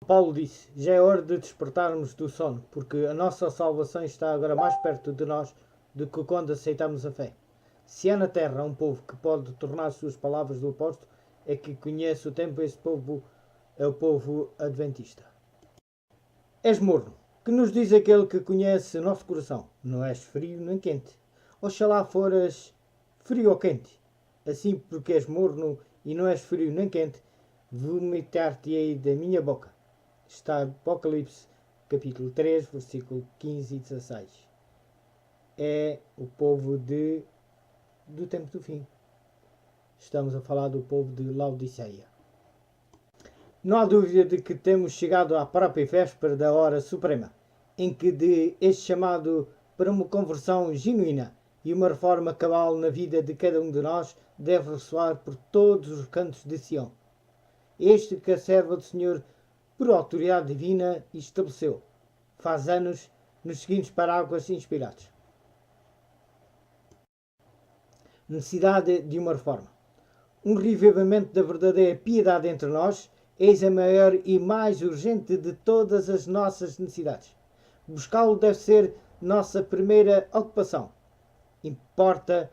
Paulo disse: já é hora de despertarmos do sono, porque a nossa salvação está agora mais perto de nós do que quando aceitamos a fé. Se há na terra um povo que pode tornar suas palavras do apóstolo, é que conhece o tempo, esse povo é o povo adventista. És morno. Que nos diz aquele que conhece o nosso coração? Não és frio nem quente. Oxalá foras frio ou quente. Assim, porque és morno e não és frio nem quente, vomitar-te-ei da minha boca. Está Apocalipse, capítulo 3, versículo 15 e 16. É o povo do tempo do fim. Estamos a falar do povo de Laodiceia. Não há dúvida de que temos chegado à própria véspera da hora suprema, em que de este chamado para uma conversão genuína e uma reforma cabal na vida de cada um de nós deve ressoar por todos os cantos de Sião. Este que a serva do Senhor, por autoridade divina, estabeleceu, faz anos, nos seguintes parágrafos inspirados. Necessidade de uma reforma. Um revivamento da verdadeira piedade entre nós, eis a maior e mais urgente de todas as nossas necessidades. Buscá-lo deve ser nossa primeira ocupação. Importa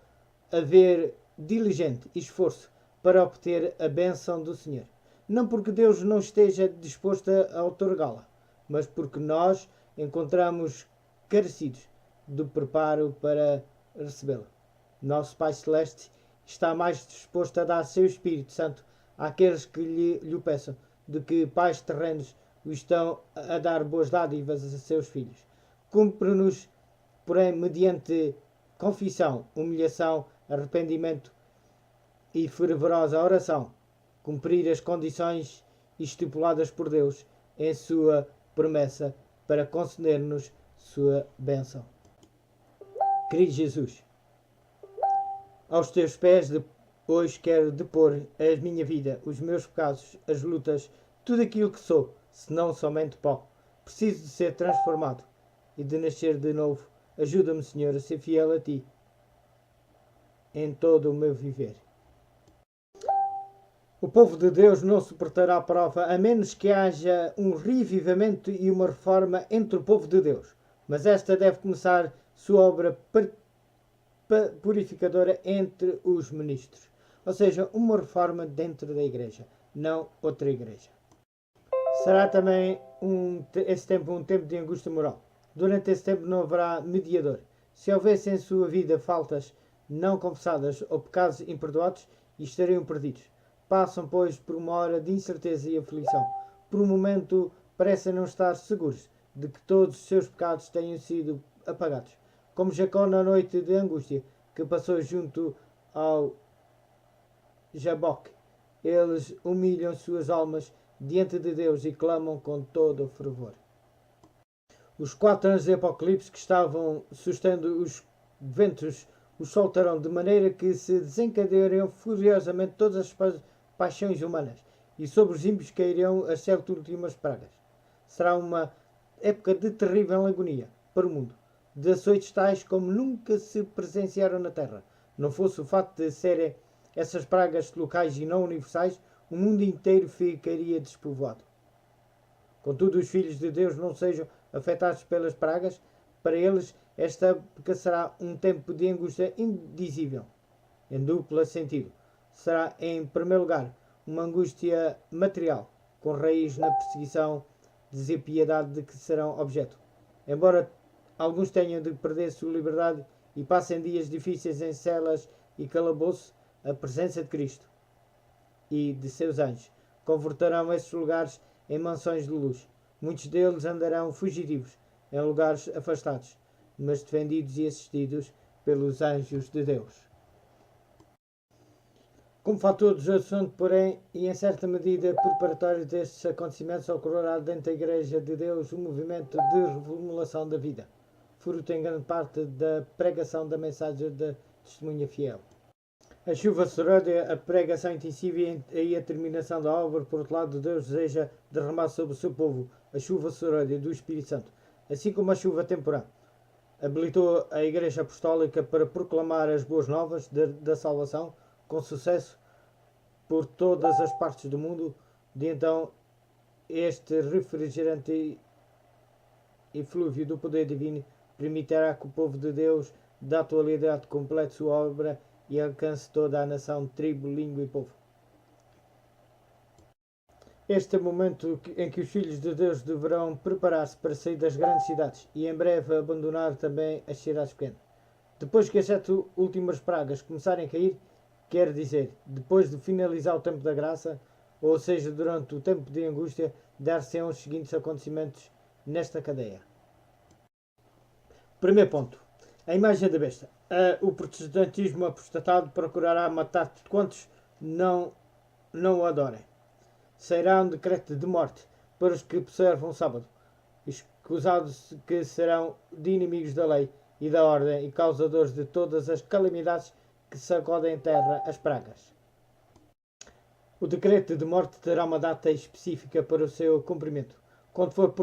haver diligente esforço para obter a bênção do Senhor. Não porque Deus não esteja disposto a outorgá-la, mas porque nós encontramos carecidos do preparo para recebê-la. Nosso Pai Celeste está mais disposto a dar seu Espírito Santo àqueles que lhe o peçam, do que pais terrenos o estão a dar boas dádivas a seus filhos. Cumpre-nos, porém, mediante confissão, humilhação, arrependimento e fervorosa oração, cumprir as condições estipuladas por Deus em sua promessa para conceder-nos sua bênção. Querido Jesus, aos teus pés hoje quero depor a minha vida, os meus pecados, as lutas, tudo aquilo que sou, senão somente pó. Preciso de ser transformado e de nascer de novo. Ajuda-me, Senhor, a ser fiel a Ti em todo o meu viver. O povo de Deus não suportará a prova a menos que haja um revivamento e uma reforma entre o povo de Deus. Mas esta deve começar sua obra purificadora entre os ministros. Ou seja, uma reforma dentro da igreja, não outra igreja. Será também esse tempo um tempo de angústia moral. Durante esse tempo não haverá mediador. Se houvesse em sua vida faltas não confessadas ou pecados imperdoados, estariam perdidos. Passam, pois, por uma hora de incerteza e aflição. Por um momento parecem não estar seguros de que todos os seus pecados tenham sido apagados. Como Jacó na noite de angústia que passou junto ao Jaboque. Eles humilham suas almas diante de Deus e clamam com todo o fervor. Os 4 anos de Apocalipse que estavam sustendo os ventos os soltarão de maneira que se desencadearão furiosamente todas as paixões humanas e sobre os ímpios cairão as 7 últimas pragas. Será uma época de terrível agonia para o mundo, de açoites tais como nunca se presenciaram na terra. Não fosse o fato de serem essas pragas locais e não universais, o mundo inteiro ficaria despovoado. Contudo, os filhos de Deus não sejam afetados pelas pragas. Para eles, esta época será um tempo de angústia indizível, em duplo sentido. Será, em primeiro lugar, uma angústia material, com raiz na perseguição, despiedade de que serão objeto. Embora alguns tenham de perder sua liberdade e passem dias difíceis em celas e calabouços, a presença de Cristo e de seus anjos converterão esses lugares em mansões de luz. Muitos deles andarão fugitivos em lugares afastados, mas defendidos e assistidos pelos anjos de Deus. Como fator dos assuntos, porém, e em certa medida preparatório destes acontecimentos, ocorrerá dentro da Igreja de Deus um movimento de reformulação da vida, fruto em grande parte da pregação da mensagem da testemunha fiel. A chuva serôdia, a pregação intensiva e a terminação da obra, por outro lado, Deus deseja derramar sobre o seu povo a chuva serôdia do Espírito Santo, assim como a chuva temporã. Habilitou a Igreja Apostólica para proclamar as boas novas da salvação com sucesso por todas as partes do mundo, de então este refrigerante eflúvio do poder divino permitirá que o povo de Deus, da atualidade, complete sua obra e alcance toda a nação, tribo, língua e povo. Este é o momento em que os filhos de Deus deverão preparar-se para sair das grandes cidades e em breve abandonar também as cidades pequenas. Depois que as 7 últimas pragas começarem a cair, quer dizer, depois de finalizar o tempo da graça, ou seja, durante o tempo de angústia, dar-se-ão os seguintes acontecimentos nesta cadeia. Primeiro ponto. A imagem da besta. O protestantismo apostatado procurará matar quantos não o adorem. Sairá um decreto de morte para os que observam o sábado, escusados que serão de inimigos da lei e da ordem e causadores de todas as calamidades que sacodem a terra, as pragas. O decreto de morte terá uma data específica para o seu cumprimento. Quando for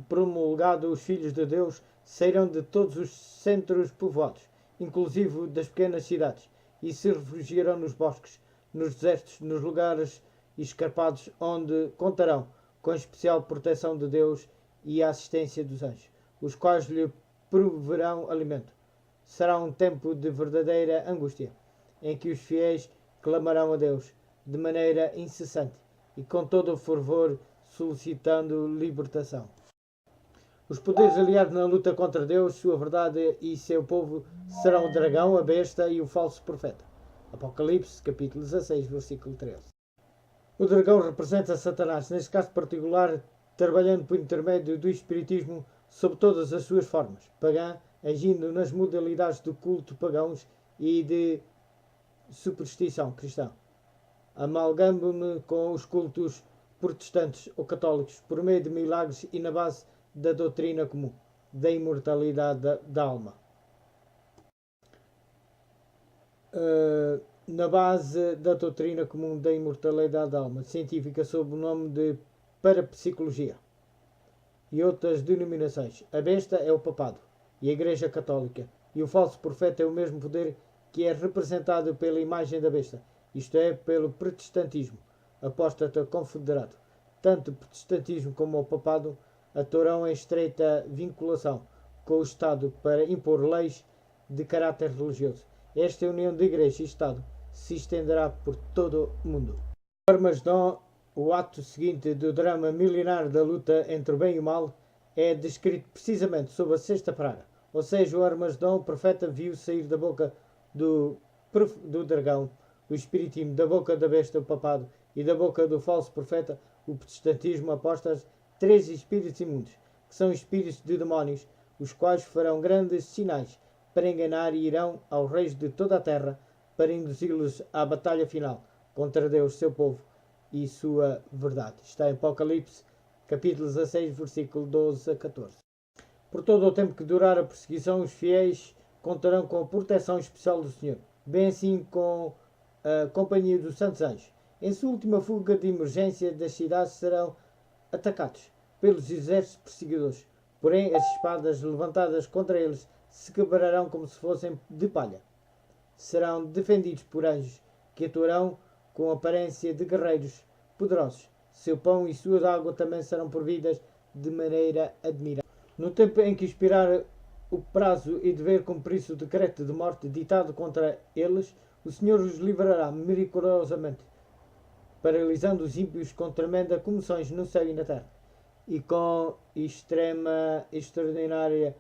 promulgado, os filhos de Deus sairão de todos os centros povoados, inclusive das pequenas cidades, e se refugiarão nos bosques, nos desertos, nos lugares escarpados, onde contarão com a especial proteção de Deus e a assistência dos anjos, os quais lhe proverão alimento. Será um tempo de verdadeira angústia, em que os fiéis clamarão a Deus de maneira incessante e com todo o fervor, solicitando libertação. Os poderes aliados na luta contra Deus, sua verdade e seu povo serão o dragão, a besta e o falso profeta. Apocalipse, capítulo 16, versículo 13. O dragão representa Satanás, neste caso particular, trabalhando por intermédio do espiritismo sob todas as suas formas, pagã, agindo nas modalidades do culto pagãos e de superstição cristã. Amalgamo-me com os cultos protestantes ou católicos por meio de milagres e na base da doutrina comum, da imortalidade da alma. Na base da doutrina comum da imortalidade da alma, científica sob o nome de parapsicologia e outras denominações. A besta é o papado e a Igreja Católica, e o falso profeta é o mesmo poder que é representado pela imagem da besta, isto é, pelo protestantismo apóstata confederado. Tanto o protestantismo como o papado atuarão em estreita vinculação com o Estado para impor leis de caráter religioso. Esta união de Igreja e Estado se estenderá por todo o mundo. O Armagedon, o ato seguinte do drama milenar da luta entre o bem e o mal, é descrito precisamente sob a sexta praga. Ou seja, o Armagedon, o profeta viu sair da boca do dragão, o espiritismo, da boca da besta, o papado, e da boca do falso profeta, o protestantismo, apóstatas, 3 espíritos imundos, que são espíritos de demónios, os quais farão grandes sinais para enganar e irão aos reis de toda a terra para induzi-los à batalha final contra Deus, seu povo e sua verdade. Está em Apocalipse, capítulo 16, versículo 12 a 14. Por todo o tempo que durar a perseguição, os fiéis contarão com a proteção especial do Senhor, bem assim com a companhia dos santos anjos. Em sua última fuga de emergência das cidades serão atacados pelos exércitos perseguidores, porém as espadas levantadas contra eles se quebrarão como se fossem de palha. Serão defendidos por anjos que atuarão com aparência de guerreiros poderosos. Seu pão e sua água também serão providas de maneira admirável. No tempo em que expirar o prazo e dever cumprir-se o decreto de morte ditado contra eles, o Senhor os livrará miraculosamente, paralisando os ímpios com tremenda comoções no céu e na terra, e com extraordinária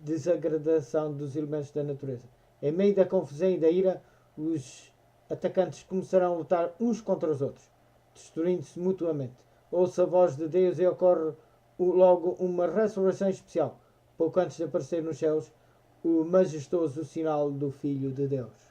desagradação dos elementos da natureza. Em meio da confusão e da ira, os atacantes começarão a lutar uns contra os outros, destruindo-se mutuamente. Ouça a voz de Deus e ocorre logo uma ressurreição especial, pouco antes de aparecer nos céus o majestoso sinal do Filho de Deus.